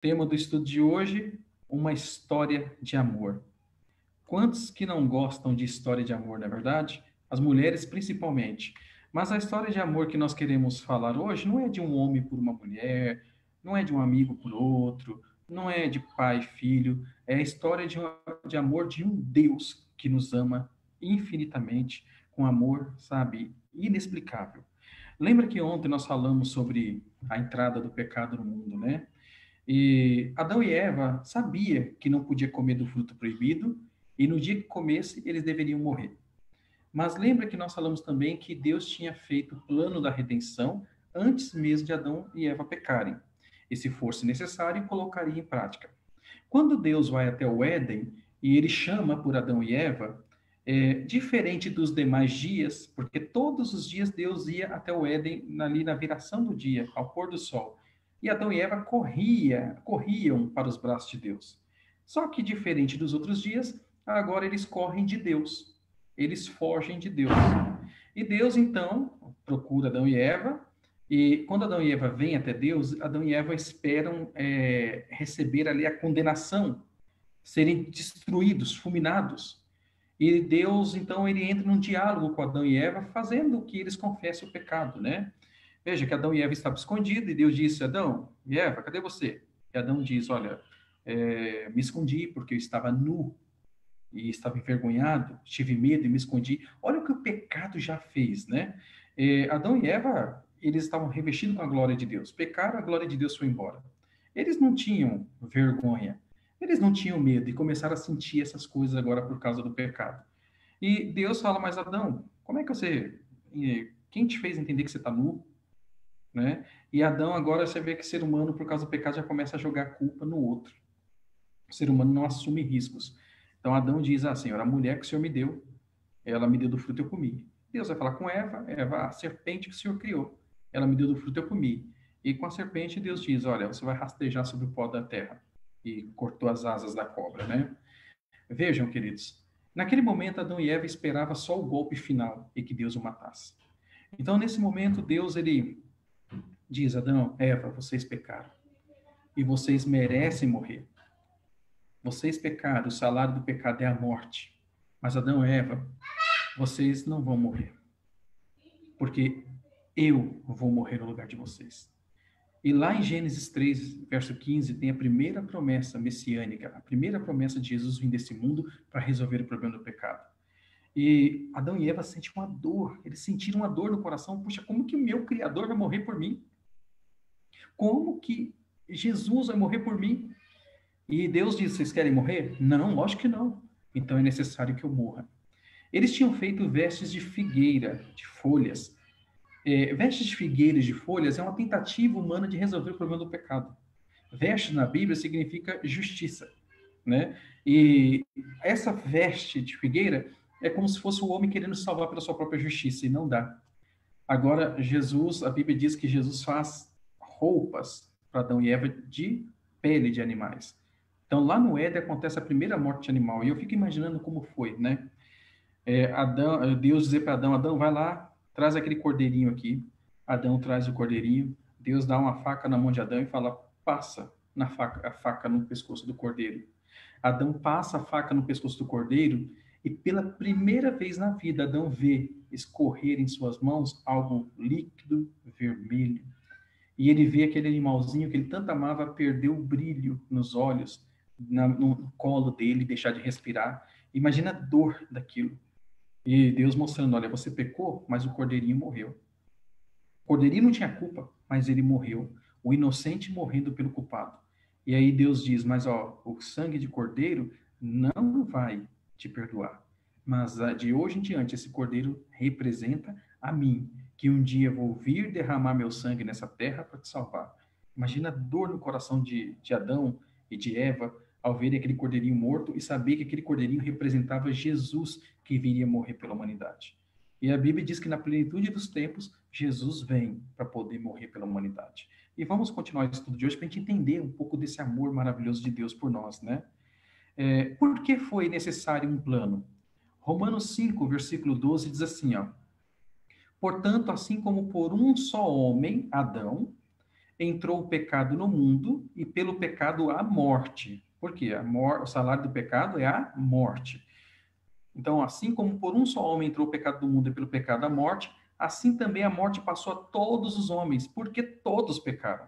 Tema do estudo de hoje, uma história de amor. Quantos que não gostam de história de amor, não é verdade? As mulheres principalmente. Mas a história de amor que nós queremos falar hoje não é de um homem por uma mulher, não é de um amigo por outro, não é de pai e filho, é a história de amor de um Deus que nos ama infinitamente, com amor, sabe, inexplicável. Lembra que ontem nós falamos sobre a entrada do pecado no mundo, né? E Adão e Eva sabia que não podia comer do fruto proibido e no dia que comesse eles deveriam morrer. Mas lembra que nós falamos também que Deus tinha feito o plano da redenção antes mesmo de Adão e Eva pecarem. E se fosse necessário, colocaria em prática. Quando Deus vai até o Éden e ele chama por Adão e Eva, diferente dos demais dias, porque todos os dias Deus ia até o Éden ali na viração do dia, ao pôr do sol. E Adão e Eva corriam para os braços de Deus. Só que diferente dos outros dias, agora eles correm de Deus. Eles fogem de Deus. E Deus então procura Adão e Eva, e quando Adão e Eva vêm até Deus, Adão e Eva esperam receber ali a condenação, serem destruídos, fulminados. E Deus, então, ele entra num diálogo com Adão e Eva, fazendo que eles confessem o pecado, né? Veja que Adão e Eva estavam escondidos, e Deus disse, Adão e Eva, cadê você? E Adão diz, olha, me escondi porque eu estava nu e estava envergonhado, tive medo e me escondi. Olha o que o pecado já fez, né? Adão e Eva, eles estavam revestidos com a glória de Deus. Pecaram, a glória de Deus foi embora. Eles não tinham vergonha, eles não tinham medo e começaram a sentir essas coisas agora por causa do pecado. E Deus fala, mas Adão, como é que você... Quem te fez entender que você está nu? Né? E Adão, agora você vê que ser humano, por causa do pecado, já começa a jogar a culpa no outro. O ser humano não assume riscos. Então Adão diz, Senhor, a mulher que o Senhor me deu, ela me deu do fruto e eu comi. Deus vai falar com Eva, Eva, a serpente que o Senhor criou, ela me deu do fruto e eu comi. E com a serpente Deus diz, olha, você vai rastejar sobre o pó da terra. E cortou as asas da cobra, né? Vejam, queridos, naquele momento Adão e Eva esperavam só o golpe final e que Deus o matasse. Então, nesse momento, Deus, ele diz, Adão, Eva, vocês pecaram e vocês merecem morrer. Vocês pecaram, o salário do pecado é a morte. Mas Adão e Eva, vocês não vão morrer, porque eu vou morrer no lugar de vocês. E lá em Gênesis 3, verso 15, tem a primeira promessa messiânica, a primeira promessa de Jesus vir desse mundo para resolver o problema do pecado. E Adão e Eva sentem uma dor, eles sentiram uma dor no coração. Puxa, como que o meu Criador vai morrer por mim? Como que Jesus vai morrer por mim? E Deus diz, vocês querem morrer? Não, lógico que não. Então é necessário que eu morra. Eles tinham feito vestes de figueira, de folhas. Vestes de figueiras de folhas é uma tentativa humana de resolver o problema do pecado. Veste na Bíblia significa justiça, né? E essa veste de figueira é como se fosse o homem querendo salvar pela sua própria justiça, e não dá. Agora, Jesus, a Bíblia diz que Jesus faz roupas para Adão e Eva de pele de animais. Então, lá no Éden acontece a primeira morte de animal, e eu fico imaginando como foi, né? Deus dizer para Adão, Adão, vai lá, traz aquele cordeirinho aqui. Adão traz o cordeirinho, Deus dá uma faca na mão de Adão e fala, passa a faca no pescoço do cordeiro. Adão passa a faca no pescoço do cordeiro e pela primeira vez na vida Adão vê escorrer em suas mãos algo líquido, vermelho. E ele vê aquele animalzinho que ele tanto amava perder o brilho nos olhos, no colo dele, deixar de respirar. Imagina a dor daquilo. E Deus mostrando, olha, você pecou, mas o cordeirinho morreu. O cordeirinho não tinha culpa, mas ele morreu. O inocente morrendo pelo culpado. E aí Deus diz, mas o sangue de cordeiro não vai te perdoar. Mas de hoje em diante, esse cordeiro representa a mim, que um dia vou vir derramar meu sangue nessa terra para te salvar. Imagina a dor no coração de Adão e de Eva ao ver aquele cordeirinho morto e saber que aquele cordeirinho representava Jesus que viria morrer pela humanidade. E a Bíblia diz que na plenitude dos tempos, Jesus vem para poder morrer pela humanidade. E vamos continuar o estudo de hoje para a gente entender um pouco desse amor maravilhoso de Deus por nós, né? Por que foi necessário um plano? Romanos 5, versículo 12 diz assim, ó. Portanto, assim como por um só homem, Adão, entrou o pecado no mundo e pelo pecado a morte. Por quê? O salário do pecado é a morte. Então, assim como por um só homem entrou o pecado do mundo e pelo pecado a morte, assim também a morte passou a todos os homens, porque todos pecaram.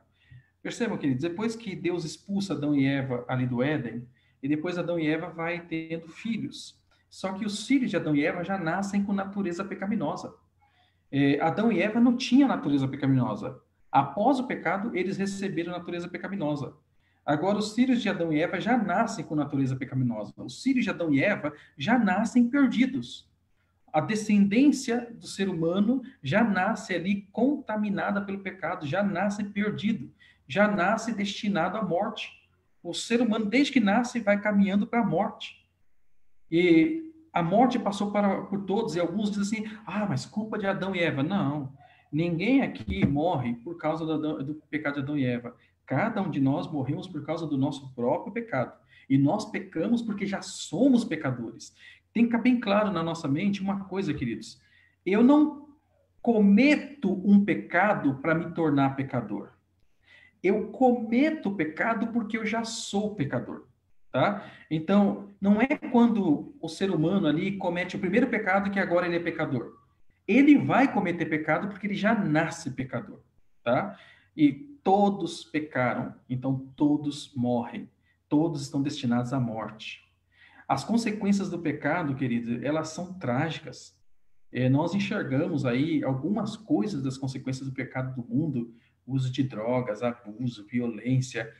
Percebam, queridos, depois que Deus expulsa Adão e Eva ali do Éden, e depois Adão e Eva vai tendo filhos. Só que os filhos de Adão e Eva já nascem com natureza pecaminosa. Adão e Eva não tinham natureza pecaminosa. Após o pecado, eles receberam natureza pecaminosa. Agora, os filhos de Adão e Eva já nascem com natureza pecaminosa. Os filhos de Adão e Eva já nascem perdidos. A descendência do ser humano já nasce ali contaminada pelo pecado, já nasce perdido, já nasce destinado à morte. O ser humano, desde que nasce, vai caminhando para a morte. E a morte passou por todos, e alguns dizem assim: ah, mas culpa de Adão e Eva. Não, ninguém aqui morre por causa do pecado de Adão e Eva. Cada um de nós morremos por causa do nosso próprio pecado. E nós pecamos porque já somos pecadores. Tem que ficar bem claro na nossa mente uma coisa, queridos. Eu não cometo um pecado para me tornar pecador. Eu cometo o pecado porque eu já sou pecador, tá? Então, não é quando o ser humano ali comete o primeiro pecado que agora ele é pecador. Ele vai cometer pecado porque ele já nasce pecador, tá? E todos pecaram, então todos morrem. Todos estão destinados à morte. As consequências do pecado, querido, elas são trágicas. Nós enxergamos aí algumas coisas das consequências do pecado do mundo: uso de drogas, abuso, violência,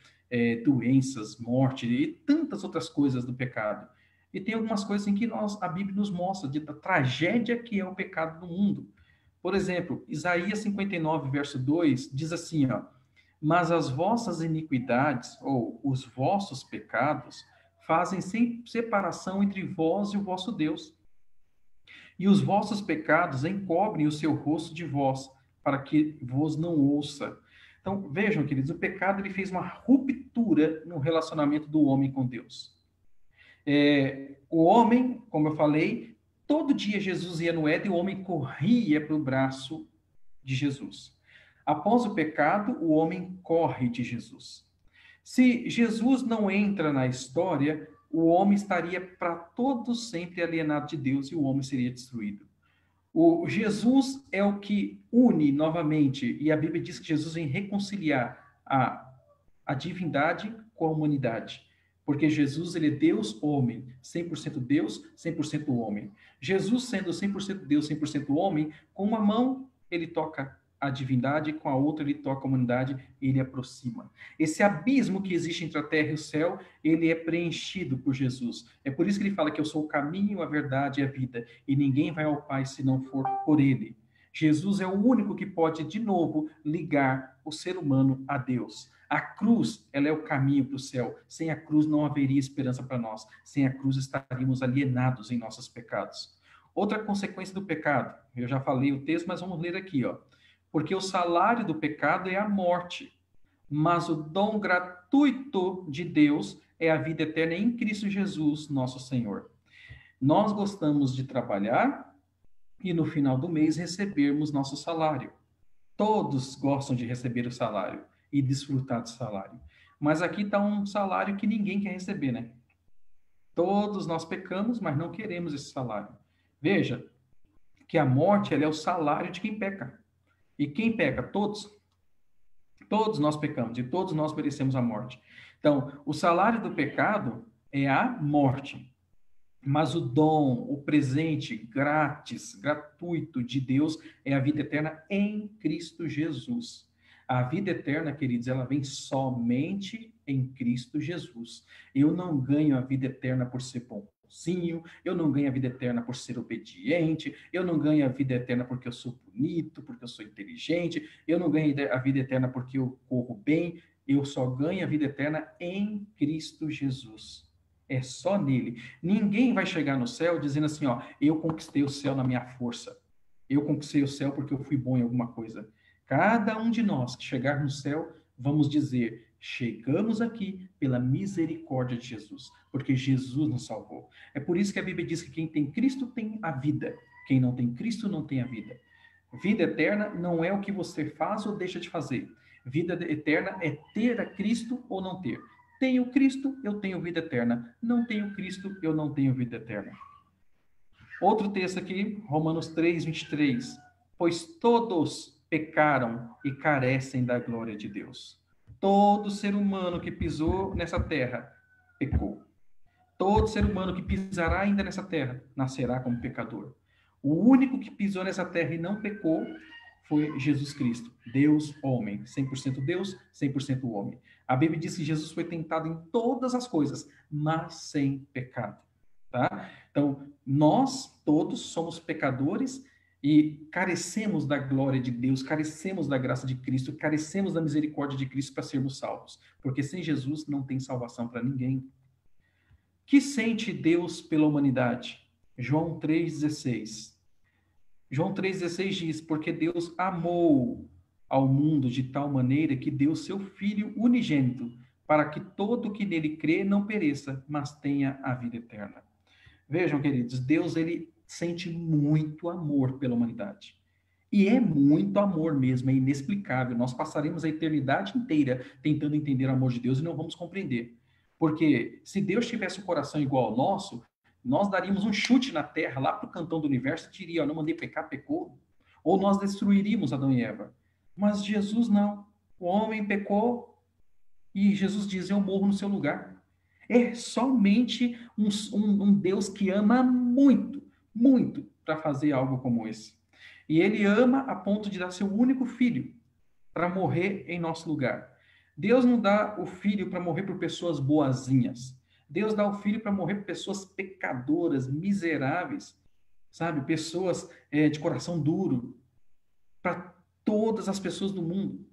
doenças, morte e tantas outras coisas do pecado. E tem algumas coisas em que a Bíblia nos mostra da tragédia que é o pecado no mundo. Por exemplo, Isaías 59, verso 2, diz assim, ó: mas as vossas iniquidades, ou os vossos pecados, fazem separação entre vós e o vosso Deus. E os vossos pecados encobrem o seu rosto de vós, para que vos não ouça. Então, vejam, queridos, o pecado ele fez uma ruptura no relacionamento do homem com Deus. O homem, como eu falei, todo dia Jesus ia no Éden e o homem corria para o braço de Jesus. Após o pecado, o homem corre de Jesus. Se Jesus não entra na história, o homem estaria para todos sempre alienado de Deus e o homem seria destruído. O Jesus é o que une novamente, e a Bíblia diz que Jesus vem reconciliar a divindade com a humanidade. Porque Jesus, ele é Deus, homem, 100% Deus, 100% homem. Jesus, sendo 100% Deus, 100% homem, com uma mão ele toca a divindade, com a outra ele toca a humanidade e ele aproxima. Esse abismo que existe entre a terra e o céu, ele é preenchido por Jesus. É por isso que ele fala que eu sou o caminho, a verdade e a vida, e ninguém vai ao Pai se não for por ele. Jesus é o único que pode, de novo, ligar o ser humano a Deus. A cruz, ela é o caminho para o céu. Sem a cruz não haveria esperança para nós. Sem a cruz estaríamos alienados em nossos pecados. Outra consequência do pecado, eu já falei o texto, mas vamos ler aqui, ó. Porque o salário do pecado é a morte, mas o dom gratuito de Deus é a vida eterna em Cristo Jesus, nosso Senhor. Nós gostamos de trabalhar e no final do mês recebermos nosso salário. Todos gostam de receber o salário e desfrutar do salário. Mas aqui está um salário que ninguém quer receber, né? Todos nós pecamos, mas não queremos esse salário. Veja que a morte ela é o salário de quem peca. E quem peca? Todos. Todos nós pecamos e todos nós merecemos a morte. Então, o salário do pecado é a morte. Mas o dom, o presente grátis, gratuito de Deus é a vida eterna em Cristo Jesus. A vida eterna, queridos, ela vem somente em Cristo Jesus. Eu não ganho a vida eterna por ser bonzinho, eu não ganho a vida eterna por ser obediente, eu não ganho a vida eterna porque eu sou bonito, porque eu sou inteligente, eu não ganho a vida eterna porque eu corro bem, eu só ganho a vida eterna em Cristo Jesus. É só nele. Ninguém vai chegar no céu dizendo assim, ó, eu conquistei o céu na minha força. Eu conquistei o céu porque eu fui bom em alguma coisa. Cada um de nós que chegar no céu, vamos dizer, chegamos aqui pela misericórdia de Jesus, porque Jesus nos salvou. É por isso que a Bíblia diz que quem tem Cristo tem a vida. Quem não tem Cristo não tem a vida. Vida eterna não é o que você faz ou deixa de fazer. Vida eterna é ter a Cristo ou não ter. Tenho Cristo, eu tenho vida eterna. Não tenho Cristo, eu não tenho vida eterna. Outro texto aqui, Romanos 3:23. Pois todos pecaram e carecem da glória de Deus. Todo ser humano que pisou nessa terra pecou. Todo ser humano que pisará ainda nessa terra nascerá como pecador. O único que pisou nessa terra e não pecou foi Jesus Cristo, Deus, homem, 100% Deus, 100% homem. A Bíblia diz que Jesus foi tentado em todas as coisas, mas sem pecado, tá? Então, nós todos somos pecadores e carecemos da glória de Deus, carecemos da graça de Cristo, carecemos da misericórdia de Cristo para sermos salvos, porque sem Jesus não tem salvação para ninguém. Que sente Deus pela humanidade? João 3,16. João 3,16 diz: porque Deus amou ao mundo de tal maneira que deu seu Filho unigênito, para que todo que nele crê não pereça, mas tenha a vida eterna. Vejam, queridos, Deus ele sente muito amor pela humanidade. E é muito amor mesmo, é inexplicável. Nós passaremos a eternidade inteira tentando entender o amor de Deus e não vamos compreender. Porque se Deus tivesse um coração igual ao nosso, nós daríamos um chute na terra, lá para o cantão do universo, e diria: não mandei pecar, pecou. Ou nós destruiríamos Adão e Eva. Mas Jesus não. O homem pecou e Jesus diz: eu morro no seu lugar. É somente um Deus que ama muito, muito, para fazer algo como esse. E ele ama a ponto de dar seu único filho para morrer em nosso lugar. Deus não dá o filho para morrer por pessoas boazinhas. Deus dá o filho para morrer por pessoas pecadoras, miseráveis, sabe? Pessoas de coração duro, para todas as pessoas do mundo.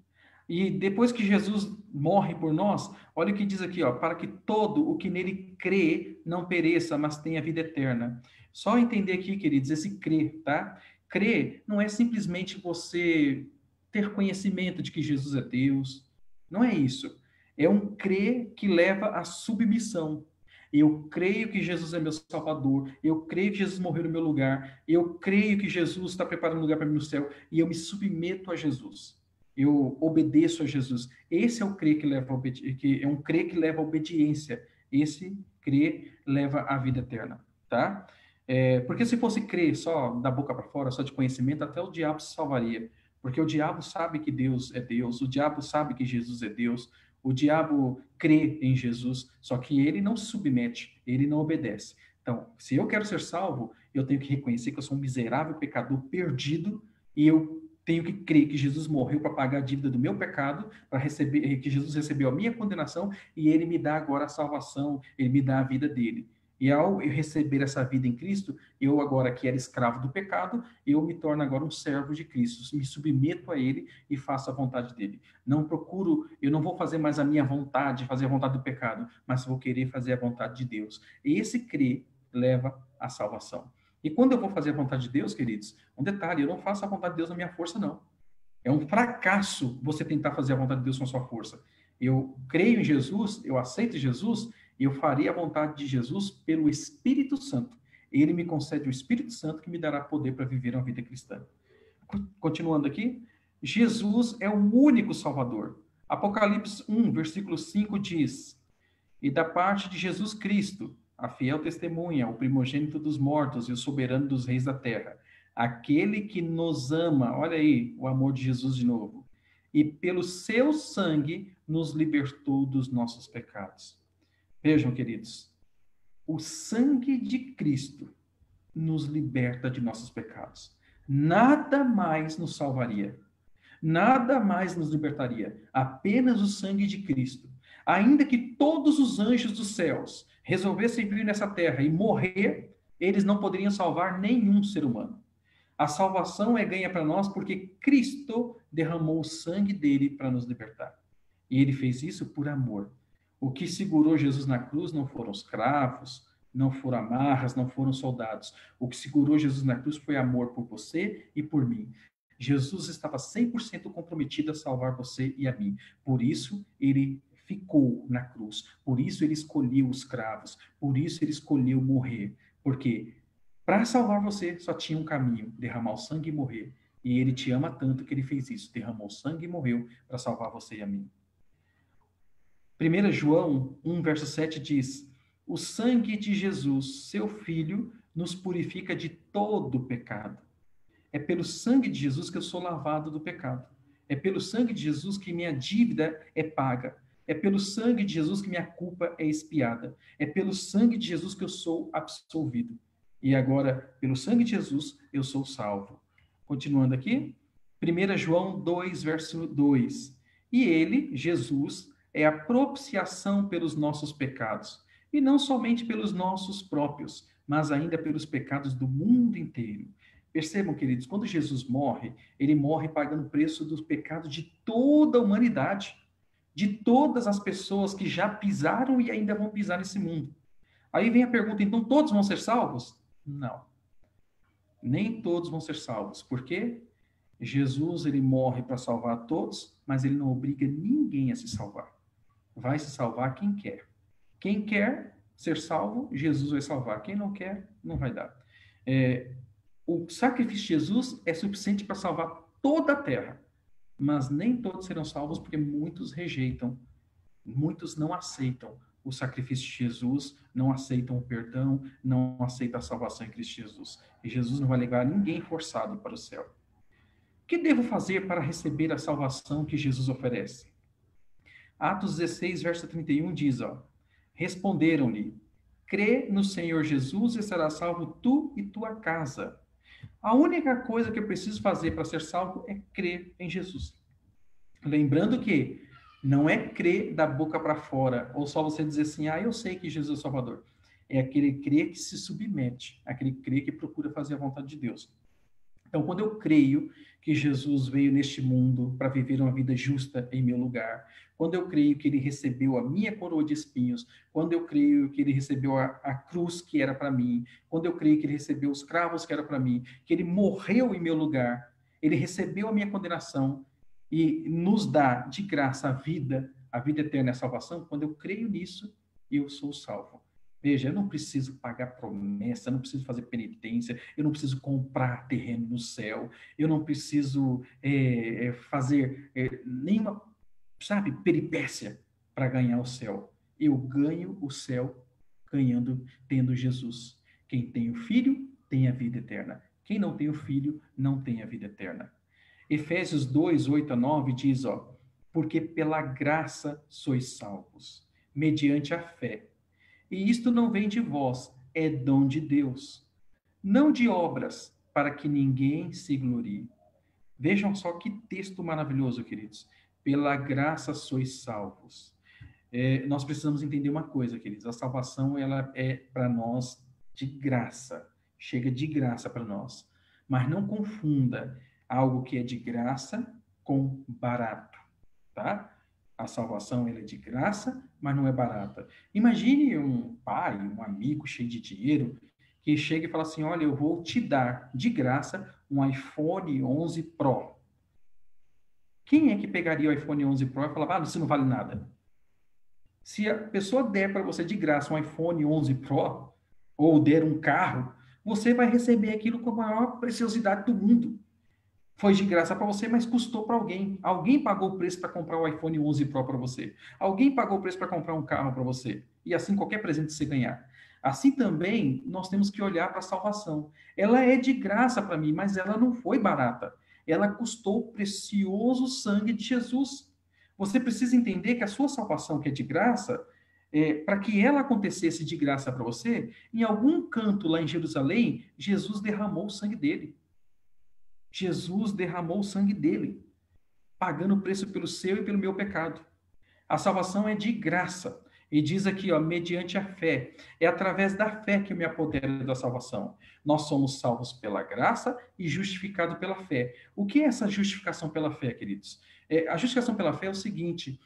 E depois que Jesus morre por nós, olha o que diz aqui, ó, para que todo o que nele crê não pereça, mas tenha vida eterna. Só entender aqui, queridos, esse crer, tá? Crer não é simplesmente você ter conhecimento de que Jesus é Deus. Não é isso. É um crer que leva à submissão. Eu creio que Jesus é meu Salvador. Eu creio que Jesus morreu no meu lugar. Eu creio que Jesus está preparando um lugar para mim no céu. E eu me submeto a Jesus. Eu obedeço a Jesus. Esse é o crer que leva que é um crer que leva à obediência. Esse crer leva à vida eterna, tá? Porque se fosse crer só da boca para fora, só de conhecimento, até o diabo se salvaria. Porque o diabo sabe que Deus é Deus, o diabo sabe que Jesus é Deus, o diabo crê em Jesus, só que ele não se submete, ele não obedece. Então, se eu quero ser salvo, eu tenho que reconhecer que eu sou um miserável pecador perdido e eu tenho que crer que Jesus morreu para pagar a dívida do meu pecado, para receber, que Jesus recebeu a minha condenação e ele me dá agora a salvação, ele me dá a vida dele. E ao eu receber essa vida em Cristo, eu agora que era escravo do pecado, eu me torno agora um servo de Cristo, me submeto a ele e faço a vontade dele. Não procuro, eu não vou fazer mais a minha vontade, fazer a vontade do pecado, mas vou querer fazer a vontade de Deus. E esse crer leva à salvação. E quando eu vou fazer a vontade de Deus, queridos, um detalhe, eu não faço a vontade de Deus na minha força, não. É um fracasso você tentar fazer a vontade de Deus com a sua força. Eu creio em Jesus, eu aceito Jesus, e eu farei a vontade de Jesus pelo Espírito Santo. Ele me concede o Espírito Santo que me dará poder para viver uma vida cristã. Continuando aqui, Jesus é o único Salvador. Apocalipse 1, versículo 5 diz: e da parte de Jesus Cristo, a fiel testemunha, o primogênito dos mortos e o soberano dos reis da terra, aquele que nos ama, olha aí o amor de Jesus de novo, e pelo seu sangue nos libertou dos nossos pecados. Vejam, queridos, o sangue de Cristo nos liberta de nossos pecados. Nada mais nos salvaria. Nada mais nos libertaria. Apenas o sangue de Cristo. Ainda que todos os anjos dos céus resolvessem vir nessa terra e morrer, eles não poderiam salvar nenhum ser humano. A salvação é ganha para nós porque Cristo derramou o sangue dele para nos libertar. E ele fez isso por amor. O que segurou Jesus na cruz não foram os cravos, não foram amarras, não foram soldados. O que segurou Jesus na cruz foi amor por você e por mim. Jesus estava 100% comprometido a salvar você e a mim. Por isso, ele ficou na cruz. Por isso, ele escolheu os cravos. Por isso, ele escolheu morrer. Porque para salvar você, só tinha um caminho: derramar o sangue e morrer. E ele te ama tanto que ele fez isso, derramou sangue e morreu para salvar você e a mim. 1 João 1, verso 7 diz: o sangue de Jesus, seu Filho, nos purifica de todo pecado. É pelo sangue de Jesus que eu sou lavado do pecado. É pelo sangue de Jesus que minha dívida é paga. É pelo sangue de Jesus que minha culpa é expiada. É pelo sangue de Jesus que eu sou absolvido. E agora, pelo sangue de Jesus, eu sou salvo. Continuando aqui, 1 João 2, verso 2. E ele, Jesus, é a propiciação pelos nossos pecados, e não somente pelos nossos próprios, mas ainda pelos pecados do mundo inteiro. Percebam, queridos, quando Jesus morre, ele morre pagando o preço dos pecados de toda a humanidade, de todas as pessoas que já pisaram e ainda vão pisar nesse mundo. Aí vem a pergunta, então todos vão ser salvos? Não, nem todos vão ser salvos. Por quê? Jesus, ele morre para salvar todos, mas ele não obriga ninguém a se salvar. Vai se salvar quem quer. Quem quer ser salvo, Jesus vai salvar. Quem não quer, não vai dar. O sacrifício de Jesus é suficiente para salvar toda a terra, mas nem todos serão salvos porque muitos rejeitam, muitos não aceitam o sacrifício de Jesus, não aceitam o perdão, não aceitam a salvação em Cristo Jesus. E Jesus não vai levar ninguém forçado para o céu. O que devo fazer para receber a salvação que Jesus oferece? Atos 16, verso 31 diz, responderam-lhe, crê no Senhor Jesus e serás salvo tu e tua casa. A única coisa que eu preciso fazer para ser salvo é crer em Jesus. Lembrando que não é crer da boca para fora, ou só você dizer assim, eu sei que Jesus é o Salvador. É aquele crer que se submete, aquele crer que procura fazer a vontade de Deus. Então, quando eu creio que Jesus veio neste mundo para viver uma vida justa em meu lugar, quando eu creio que ele recebeu a minha coroa de espinhos, quando eu creio que ele recebeu a cruz que era para mim, quando eu creio que ele recebeu os cravos que era para mim, que ele morreu em meu lugar, ele recebeu a minha condenação e nos dá de graça a vida eterna e a salvação, quando eu creio nisso, eu sou salvo. Veja, eu não preciso pagar promessa, eu não preciso fazer penitência, eu não preciso comprar terreno no céu, eu não preciso fazer nenhuma, sabe, peripécia para ganhar o céu. Eu ganho o céu tendo Jesus. Quem tem o Filho tem a vida eterna. Quem não tem o Filho não tem a vida eterna. Efésios 2, 8 a 9 diz, porque pela graça sois salvos, mediante a fé. E isto não vem de vós, é dom de Deus, não de obras, para que ninguém se glorie. Vejam só que texto maravilhoso, queridos. Pela graça sois salvos. Nós precisamos entender uma coisa, queridos. A salvação ela é para nós de graça. Chega de graça para nós. Mas não confunda algo que é de graça com barato, tá? A salvação ela é de graça, mas não é barata. Imagine um pai, um amigo cheio de dinheiro, que chega e fala assim, olha, eu vou te dar de graça um iPhone 11 Pro. Quem é que pegaria o iPhone 11 Pro e falava, isso não vale nada? Se a pessoa der para você de graça um iPhone 11 Pro, ou der um carro, você vai receber aquilo com a maior preciosidade do mundo. Foi de graça para você, mas custou para alguém. Alguém pagou o preço para comprar o iPhone 11 Pro para você. Alguém pagou o preço para comprar um carro para você. E assim qualquer presente que você ganhar. Assim também nós temos que olhar para a salvação. Ela é de graça para mim, mas ela não foi barata. Ela custou o precioso sangue de Jesus. Você precisa entender que a sua salvação, que é de graça, para que ela acontecesse de graça para você, em algum canto lá em Jerusalém, Jesus derramou o sangue dele. Jesus derramou o sangue dele, pagando o preço pelo seu e pelo meu pecado. A salvação é de graça. E diz aqui, mediante a fé. É através da fé que eu me apodero da salvação. Nós somos salvos pela graça e justificados pela fé. O que é essa justificação pela fé, queridos? A justificação pela fé é o seguinte: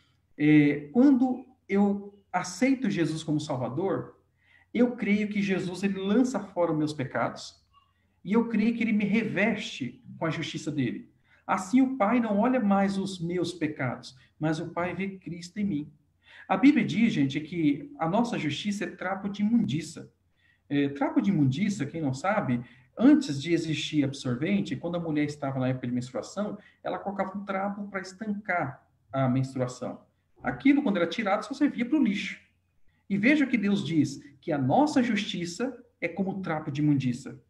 quando eu aceito Jesus como Salvador, eu creio que Jesus ele lança fora os meus pecados, e eu creio que ele me reveste com a justiça dele. Assim o Pai não olha mais os meus pecados, mas o Pai vê Cristo em mim. A Bíblia diz, gente, que a nossa justiça é trapo de imundícia. Trapo de imundícia, quem não sabe, Antes de existir absorvente, quando a mulher estava na época de menstruação, ela colocava um trapo para estancar a menstruação. Aquilo, quando era tirado, só servia para o lixo. E veja que Deus diz que a nossa justiça é como trapo de imundícia.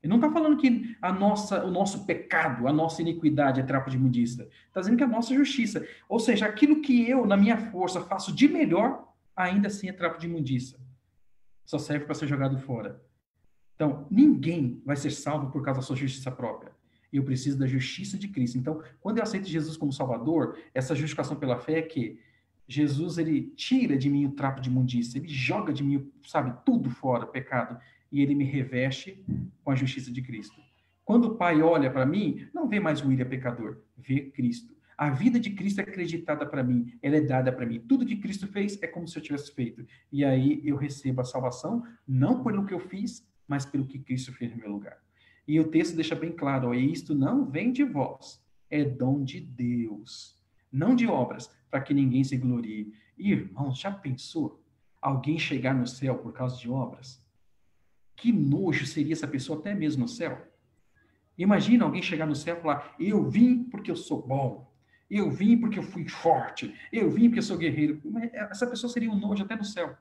Ele não está falando que o nosso pecado, a nossa iniquidade é trapo de imundícia. Está dizendo que a nossa justiça, ou seja, aquilo que eu, na minha força, faço de melhor, ainda assim é trapo de imundícia. Só serve para ser jogado fora. Então, ninguém vai ser salvo por causa da sua justiça própria. Eu preciso da justiça de Cristo. Então, quando eu aceito Jesus como Salvador, essa justificação pela fé é que Jesus, ele tira de mim o trapo de imundícia, ele joga de mim, sabe, tudo fora, pecado, e ele me reveste com a justiça de Cristo. Quando o Pai olha para mim, não vê mais o William pecador, vê Cristo. A vida de Cristo é acreditada para mim, ela é dada para mim. Tudo que Cristo fez é como se eu tivesse feito. E aí eu recebo a salvação, não pelo que eu fiz, mas pelo que Cristo fez no meu lugar. E o texto deixa bem claro, ó, isto não vem de vós, é dom de Deus, não de obras, para que ninguém se glorie. Irmãos, já pensou alguém chegar no céu por causa de obras? Que nojo seria essa pessoa até mesmo no céu. Imagina alguém chegar no céu e falar, eu vim porque eu sou bom, eu vim porque eu fui forte, eu vim porque eu sou guerreiro. Essa pessoa seria um nojo até no céu.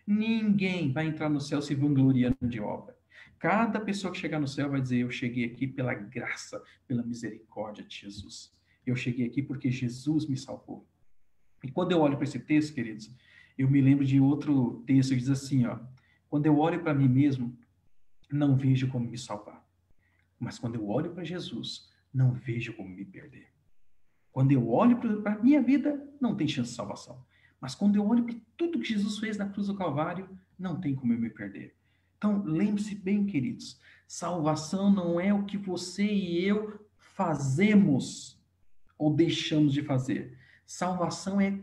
Ninguém vai entrar no céu se vangloriando de obra. Cada pessoa que chegar no céu vai dizer, eu cheguei aqui pela graça, pela misericórdia de Jesus. Eu cheguei aqui porque Jesus me salvou. E quando eu olho para esse texto, queridos, eu me lembro de outro texto que diz assim, ó, quando eu olho para mim mesmo, não vejo como me salvar. Mas quando eu olho para Jesus, não vejo como me perder. Quando eu olho para a minha vida, não tem chance de salvação. Mas quando eu olho para tudo que Jesus fez na cruz do Calvário, não tem como eu me perder. Então, lembre-se bem, queridos, salvação não é o que você e eu fazemos ou deixamos de fazer. Salvação é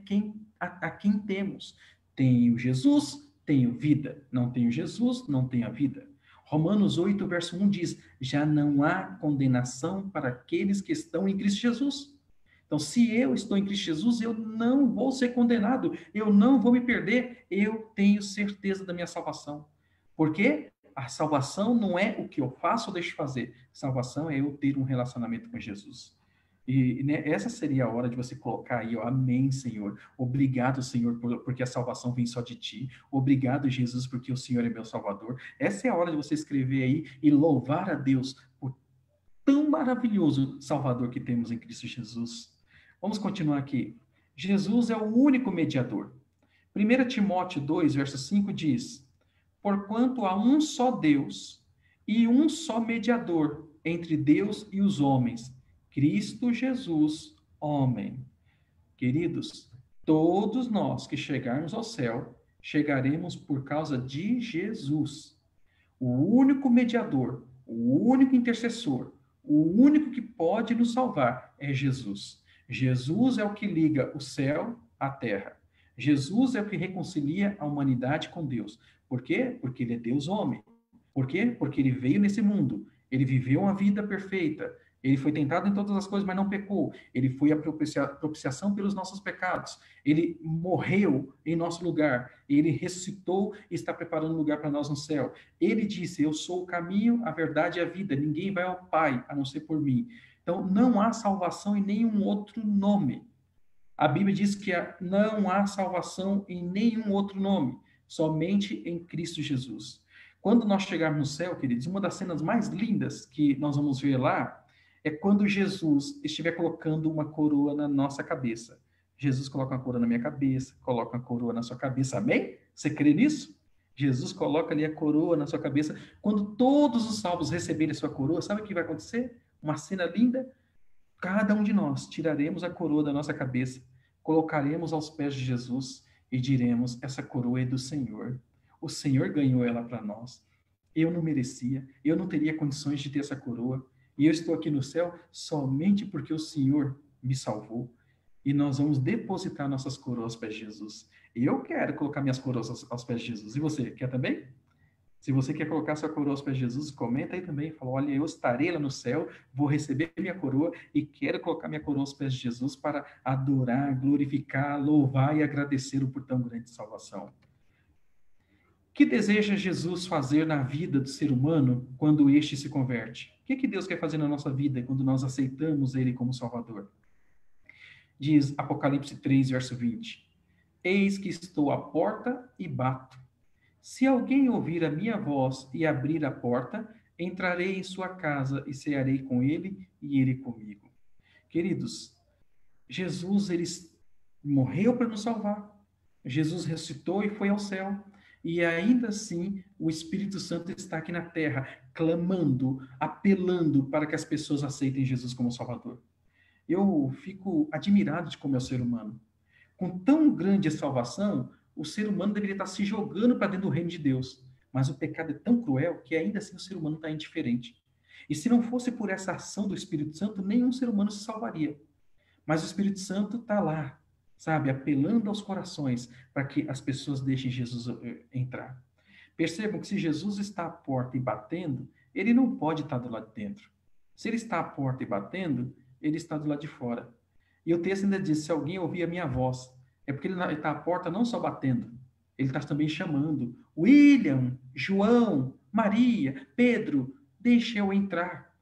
a quem temos. Tenho Jesus, tenho vida. Não tenho Jesus, não tenho a vida. Romanos 8, verso 1 diz: já não há condenação para aqueles que estão em Cristo Jesus. Então, se eu estou em Cristo Jesus, eu não vou ser condenado, eu não vou me perder, eu tenho certeza da minha salvação. Por quê? A salvação não é o que eu faço ou deixo de fazer. Salvação é eu ter um relacionamento com Jesus. E né, essa seria a hora de você colocar aí, ó, amém, Senhor. Obrigado, Senhor, porque a salvação vem só de ti. Obrigado, Jesus, porque o Senhor é meu Salvador. Essa é a hora de você escrever aí e louvar a Deus por tão maravilhoso Salvador que temos em Cristo Jesus. Vamos continuar aqui. Jesus é o único mediador. 1 Timóteo 2, verso 5 diz: porquanto há um só Deus e um só mediador entre Deus e os homens, Cristo Jesus, homem. Queridos, todos nós que chegarmos ao céu, chegaremos por causa de Jesus. O único mediador, o único intercessor, o único que pode nos salvar é Jesus. Jesus é o que liga o céu à terra. Jesus é o que reconcilia a humanidade com Deus. Por quê? Porque ele é Deus homem. Por quê? Porque ele veio nesse mundo. Ele viveu uma vida perfeita. Ele foi tentado em todas as coisas, mas não pecou. Ele foi a propiciação pelos nossos pecados. Ele morreu em nosso lugar. Ele ressuscitou e está preparando um lugar para nós no céu. Ele disse: eu sou o caminho, a verdade e a vida. Ninguém vai ao Pai a não ser por mim. Então, não há salvação em nenhum outro nome. A Bíblia diz que não há salvação em nenhum outro nome, somente em Cristo Jesus. Quando nós chegarmos no céu, queridos, uma das cenas mais lindas que nós vamos ver lá é quando Jesus estiver colocando uma coroa na nossa cabeça. Jesus coloca uma coroa na minha cabeça, coloca uma coroa na sua cabeça, amém? Você crê nisso? Jesus coloca ali a coroa na sua cabeça. Quando todos os salvos receberem a sua coroa, sabe o que vai acontecer? Uma cena linda. Cada um de nós tiraremos a coroa da nossa cabeça, colocaremos aos pés de Jesus e diremos: essa coroa é do Senhor. O Senhor ganhou ela para nós. Eu não merecia, eu não teria condições de ter essa coroa. E eu estou aqui no céu somente porque o Senhor me salvou. E nós vamos depositar nossas coroas aos pés de Jesus. Eu quero colocar minhas coroas aos pés de Jesus. E você, quer também? Se você quer colocar sua coroa aos pés de Jesus, comenta aí também. Fala, olha, eu estarei lá no céu, vou receber minha coroa e quero colocar minha coroa aos pés de Jesus para adorar, glorificar, louvar e agradecer-o por tão grande salvação. que deseja Jesus fazer na vida do ser humano quando este se converte? O que Deus quer fazer na nossa vida quando nós aceitamos Ele como Salvador? Diz Apocalipse 3, verso 20: Eis que estou à porta e bato. Se alguém ouvir a minha voz e abrir a porta, entrarei em sua casa e cearei com ele e ele comigo. Queridos, Jesus ele morreu para nos salvar. Jesus ressuscitou e foi ao céu. E ainda assim, o Espírito Santo está aqui na terra, clamando, apelando para que as pessoas aceitem Jesus como Salvador. Eu fico admirado de como é o ser humano. Com tão grande salvação, o ser humano deveria estar se jogando para dentro do reino de Deus. Mas o pecado é tão cruel que ainda assim o ser humano está indiferente. E se não fosse por essa ação do Espírito Santo, nenhum ser humano se salvaria. Mas o Espírito Santo está lá, sabe, apelando aos corações para que as pessoas deixem Jesus entrar. Percebam que se Jesus está à porta e batendo, ele não pode estar do lado de dentro. Se ele está à porta e batendo, ele está do lado de fora. E o texto ainda diz: se alguém ouvir a minha voz, é porque ele está à porta não só batendo, ele está também chamando. William, João, Maria, Pedro, deixe eu entrar.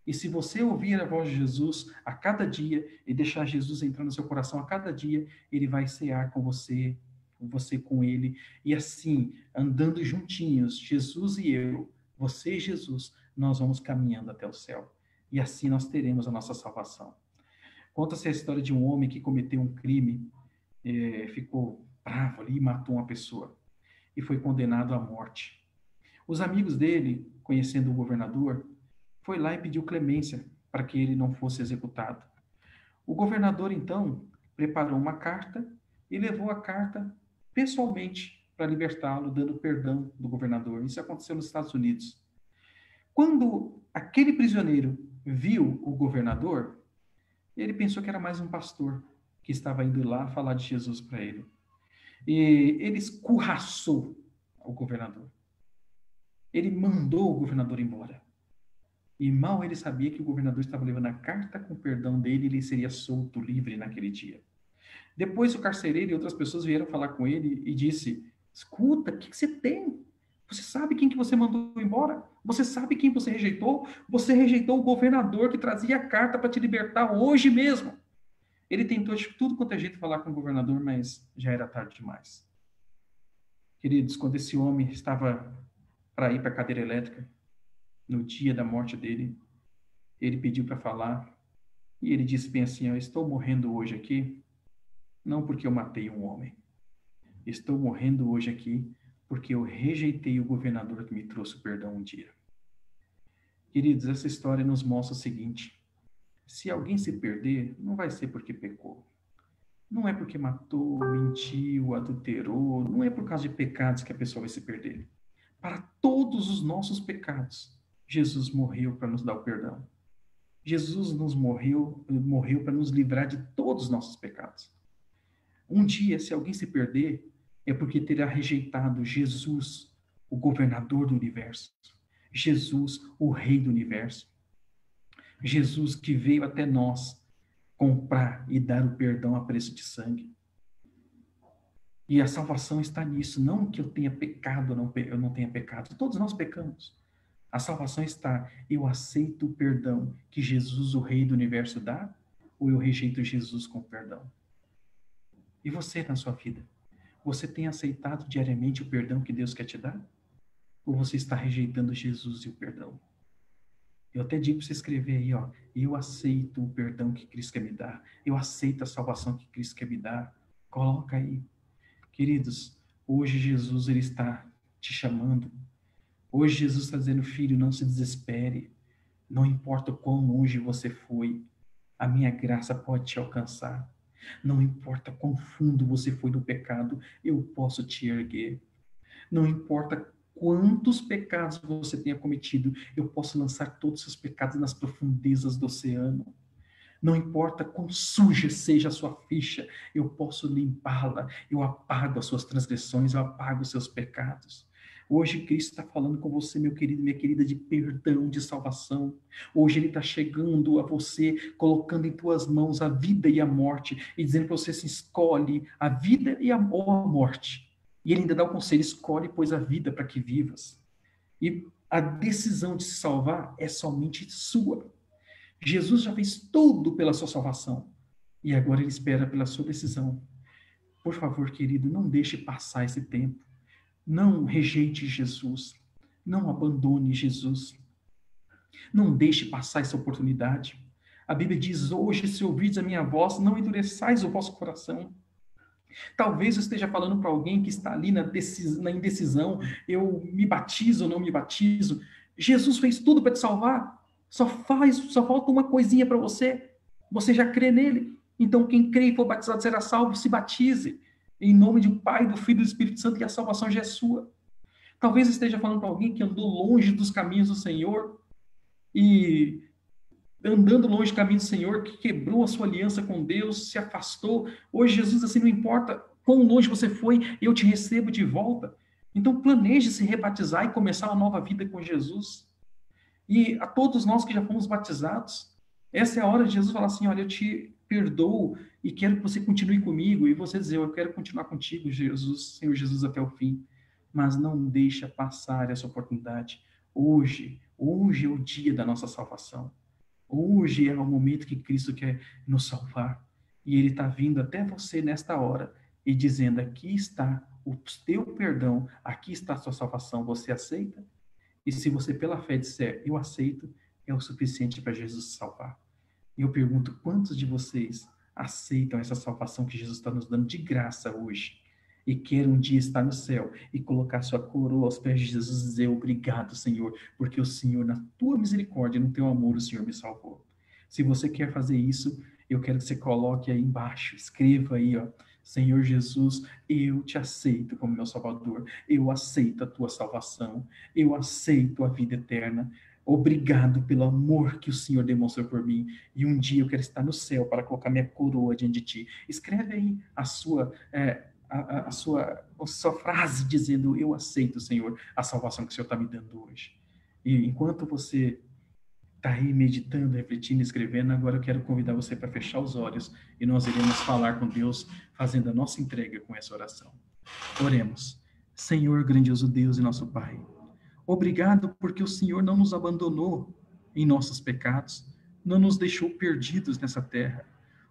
E se você ouvir a voz de Jesus a cada dia e deixar Jesus entrar no seu coração a cada dia, ele vai cear com você com ele. E assim, andando juntinhos, Jesus e eu, você e Jesus, nós vamos caminhando até o céu. E assim nós teremos a nossa salvação. Conta-se a história de um homem que cometeu um crime, ficou bravo ali e matou uma pessoa. E foi condenado à morte. Os amigos dele, conhecendo o governador, foi lá e pediu clemência para que ele não fosse executado. O governador, então, preparou uma carta e levou a carta pessoalmente para libertá-lo, dando perdão do governador. Isso aconteceu nos Estados Unidos. Quando aquele prisioneiro viu o governador, ele pensou que era mais um pastor que estava indo lá falar de Jesus para ele. E ele escorraçou o governador. Ele mandou o governador embora. E mal ele sabia que o governador estava levando a carta com perdão dele, ele seria solto, livre naquele dia. Depois o carcereiro e outras pessoas vieram falar com ele e disse: escuta, o que você tem? Você sabe quem que você mandou embora? Você sabe quem você rejeitou? Você rejeitou o governador que trazia a carta para te libertar hoje mesmo. Ele tentou de tudo quanto é jeito falar com o governador, mas já era tarde demais. Queridos, quando esse homem estava para ir para a cadeira elétrica, no dia da morte dele, ele pediu para falar e ele disse bem assim: eu estou morrendo hoje aqui, não porque eu matei um homem. Estou morrendo hoje aqui porque eu rejeitei o governador que me trouxe o perdão um dia. Queridos, essa história nos mostra o seguinte: se alguém se perder, não vai ser porque pecou. Não é porque matou, mentiu, adulterou, não é por causa de pecados que a pessoa vai se perder. Para todos os nossos pecados, Jesus morreu para nos dar o perdão. Jesus morreu para nos livrar de todos os nossos pecados. Um dia, se alguém se perder, é porque terá rejeitado Jesus, o governador do universo. Jesus, o rei do universo. Jesus que veio até nós comprar e dar o perdão a preço de sangue. E a salvação está nisso, não que eu tenha pecado ou eu não tenha pecado. Todos nós pecamos. A salvação está: eu aceito o perdão que Jesus, o rei do universo, dá, ou eu rejeito Jesus com perdão? E você na sua vida? Você tem aceitado diariamente o perdão que Deus quer te dar? Ou você está rejeitando Jesus e o perdão? Eu até digo para você escrever aí, ó: eu aceito o perdão que Cristo quer me dar. Eu aceito a salvação que Cristo quer me dar. Coloca aí. Queridos, hoje Jesus ele está te chamando. Hoje Jesus está dizendo: filho, não se desespere. Não importa o quão longe você foi, a minha graça pode te alcançar. Não importa quão fundo você foi no pecado, eu posso te erguer. Não importa quantos pecados você tenha cometido, eu posso lançar todos os seus pecados nas profundezas do oceano. Não importa quão suja seja a sua ficha, eu posso limpá-la. Eu apago as suas transgressões, eu apago os seus pecados. Hoje Cristo está falando com você, meu querido, minha querida, de perdão, de salvação. Hoje Ele está chegando a você, colocando em tuas mãos a vida e a morte, e dizendo para você: se escolhe a vida ou a morte. E ele ainda dá o conselho: escolhe, pois, a vida para que vivas. E a decisão de se salvar é somente sua. Jesus já fez tudo pela sua salvação. E agora ele espera pela sua decisão. Por favor, querido, não deixe passar esse tempo. Não rejeite Jesus. Não abandone Jesus. Não deixe passar essa oportunidade. A Bíblia diz: hoje, se ouvirdes a minha voz, não endureçais o vosso coração. Talvez eu esteja falando para alguém que está ali na indecisão: eu me batizo ou não me batizo. Jesus fez tudo para te salvar. Só falta uma coisinha para você. Você já crê nele. Então, quem crê e for batizado será salvo, se batize. Em nome do Pai, do Filho e do Espírito Santo, e a salvação já é sua. Talvez eu esteja falando para alguém que andou longe dos caminhos do Senhor e andando longe do caminho do Senhor, que quebrou a sua aliança com Deus, se afastou. Hoje, Jesus, assim, não importa quão longe você foi, eu te recebo de volta. Então, planeje se rebatizar e começar uma nova vida com Jesus. E a todos nós que já fomos batizados, essa é a hora de Jesus falar assim: olha, eu te perdoo e quero que você continue comigo. E você dizer: eu quero continuar contigo, Jesus, Senhor Jesus, até o fim. Mas não deixa passar essa oportunidade. Hoje é o dia da nossa salvação. Hoje é o momento que Cristo quer nos salvar. E Ele está vindo até você nesta hora e dizendo: aqui está o teu perdão, aqui está a sua salvação. Você aceita? E se você pela fé disser: eu aceito, é o suficiente para Jesus salvar. E eu pergunto: quantos de vocês aceitam essa salvação que Jesus está nos dando de graça hoje? E quer um dia estar no céu e colocar sua coroa aos pés de Jesus e dizer: obrigado, Senhor, porque o Senhor, na tua misericórdia, no teu amor, o Senhor me salvou. Se você quer fazer isso, eu quero que você coloque aí embaixo, escreva aí, ó: Senhor Jesus, eu te aceito como meu Salvador, eu aceito a tua salvação, eu aceito a vida eterna. Obrigado pelo amor que o Senhor demonstrou por mim. E um dia eu quero estar no céu para colocar minha coroa diante de ti. Escreve aí a sua frase dizendo: eu aceito, Senhor, a salvação que o Senhor está me dando hoje. E enquanto você está aí meditando, refletindo, escrevendo, agora eu quero convidar você para fechar os olhos e nós iremos falar com Deus, fazendo a nossa entrega com essa oração. Oremos. Senhor, grandioso Deus e nosso Pai, obrigado porque o Senhor não nos abandonou em nossos pecados, não nos deixou perdidos nessa terra.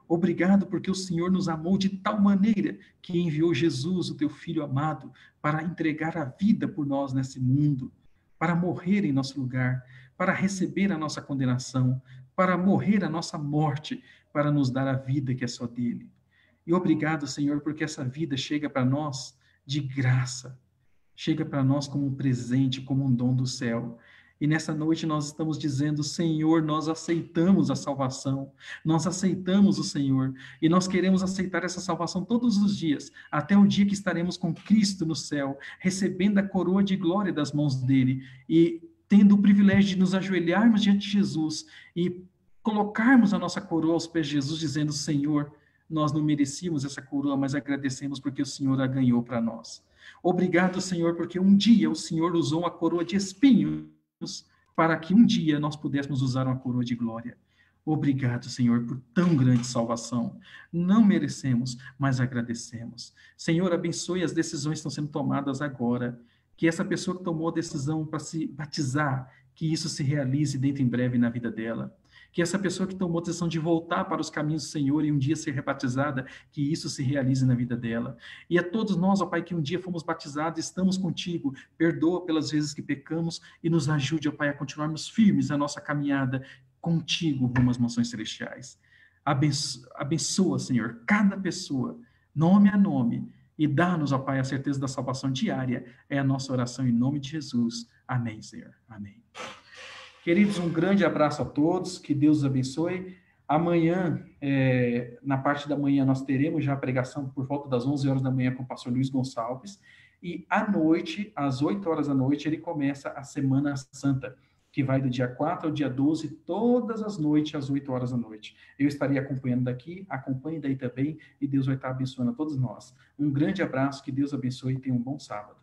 Obrigado porque o Senhor nos amou de tal maneira que enviou Jesus, o teu Filho amado, para entregar a vida por nós nesse mundo, para morrer em nosso lugar, para receber a nossa condenação, para morrer a nossa morte, para nos dar a vida que é só dele. E obrigado, Senhor, porque essa vida chega para nós de graça, chega para nós como um presente, como um dom do céu. E nessa noite nós estamos dizendo: Senhor, nós aceitamos a salvação, nós aceitamos o Senhor, e nós queremos aceitar essa salvação todos os dias, até o dia que estaremos com Cristo no céu, recebendo a coroa de glória das mãos dele, e tendo o privilégio de nos ajoelharmos diante de Jesus e colocarmos a nossa coroa aos pés de Jesus, dizendo: Senhor, nós não merecíamos essa coroa, mas agradecemos porque o Senhor a ganhou para nós. Obrigado, Senhor, porque um dia o Senhor usou uma coroa de espinhos para que um dia nós pudéssemos usar uma coroa de glória. Obrigado, Senhor, por tão grande salvação. Não merecemos, mas agradecemos. Senhor, abençoe as decisões que estão sendo tomadas agora. Que essa pessoa que tomou a decisão para se batizar, que isso se realize dentro em breve na vida dela. Que essa pessoa que tomou a decisão de voltar para os caminhos do Senhor e um dia ser rebatizada, que isso se realize na vida dela. E a todos nós, ó Pai, que um dia fomos batizados, estamos contigo, perdoa pelas vezes que pecamos e nos ajude, ó Pai, a continuarmos firmes na nossa caminhada contigo rumo às mansões celestiais. Abençoa, Senhor, cada pessoa, nome a nome, e dá-nos, ó Pai, a certeza da salvação diária. É a nossa oração em nome de Jesus. Amém, Senhor. Amém. Queridos, um grande abraço a todos, que Deus os abençoe. Amanhã, na parte da manhã, nós teremos já a pregação por volta das 11 horas da manhã com o pastor Luiz Gonçalves, e à noite, às 8 horas da noite, ele começa a Semana Santa, que vai do dia 4 ao dia 12, todas as noites, às 8 horas da noite. Eu estarei acompanhando daqui, acompanhe daí também, e Deus vai estar abençoando a todos nós. Um grande abraço, que Deus abençoe e tenha um bom sábado.